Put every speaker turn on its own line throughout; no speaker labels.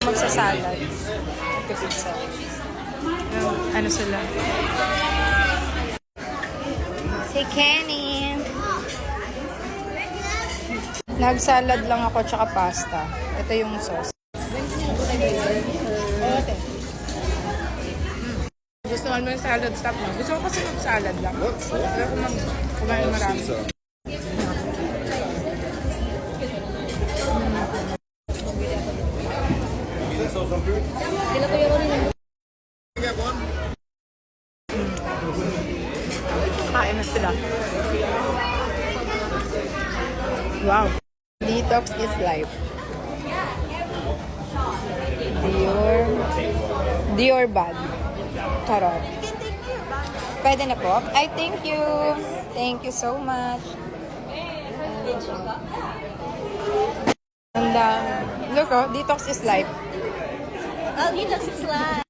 magsasalad. Pizza. Ano sila? Si Kenny. Nagsalad lang ako tsaka pasta. Ito yung sauce. Gusto mo yung salad stop mo? Gusto ko kasi mag-salad lang. Pero kung kumain marami. Kain na sila. Wow. Detox is life. Dior bag. Charot. Pwede na po? Ay, thank you. Thank you so much. And look, oh, detox is life.
Oh, detox is life.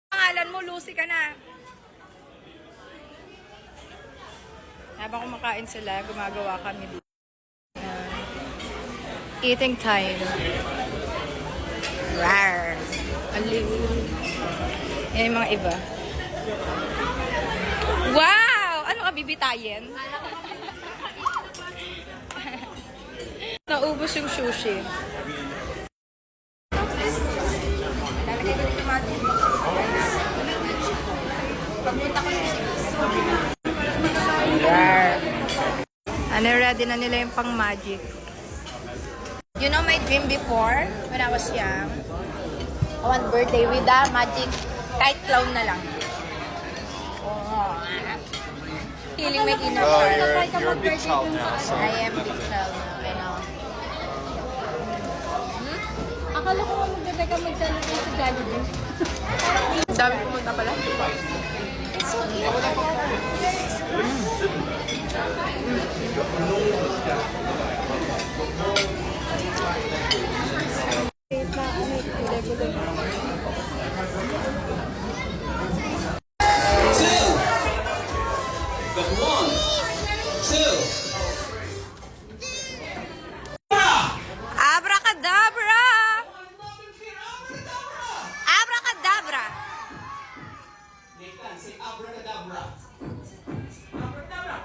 Pangalan mo, Lucy ka na. Habang kumakain sila, gumagawa kami dito. Eating time. Rar. Aliw. Yan yung mga iba. Wow! Ano ka, bibitayin? Naubos yung sushi. Lalagay ko dito natin. Pagpunta ko yung rar. Ano, ready na nila yung pang magic. You know my dream before, when I was young? I want birthday with a magic, kahit clown na lang. Oh. Feeling may inner child.
You're a big child now, so.
I am big child now, I know.
Akala ko magdadag ka magdadag sa Jollibee.
Ang dami pumunta pala. Abracadabra! Abracadabra!
Nathan, say abracadabra. Abracadabra!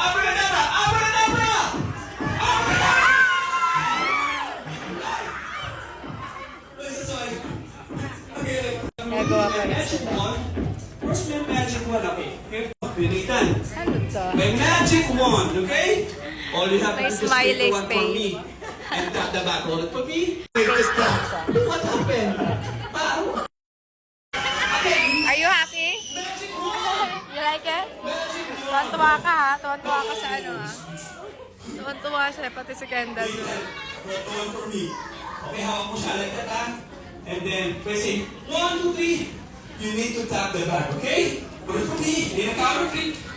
Abracadabra!
Nagawa ko rin
Magic
sila.
wand. First may magic wand, okay? Here, Nathan.
Ano to?
My magic wand, okay? All you have to
May
do is just
smiley
take the one for
face.
me. And tap the back. Hold it for me.
Face din siya.
What happened?
Are you happy? You like it? Tuwan-tuwa ka ha? Tuwan-tuwa ka sa ano ha? Tuwan-tuwa siya, pati si Kendall.
One for me. Okay, hawak mo siya like that, ha? And then, press it. 1, 2, 3. You need to tap the back, okay? Put it for me. In a counter 3.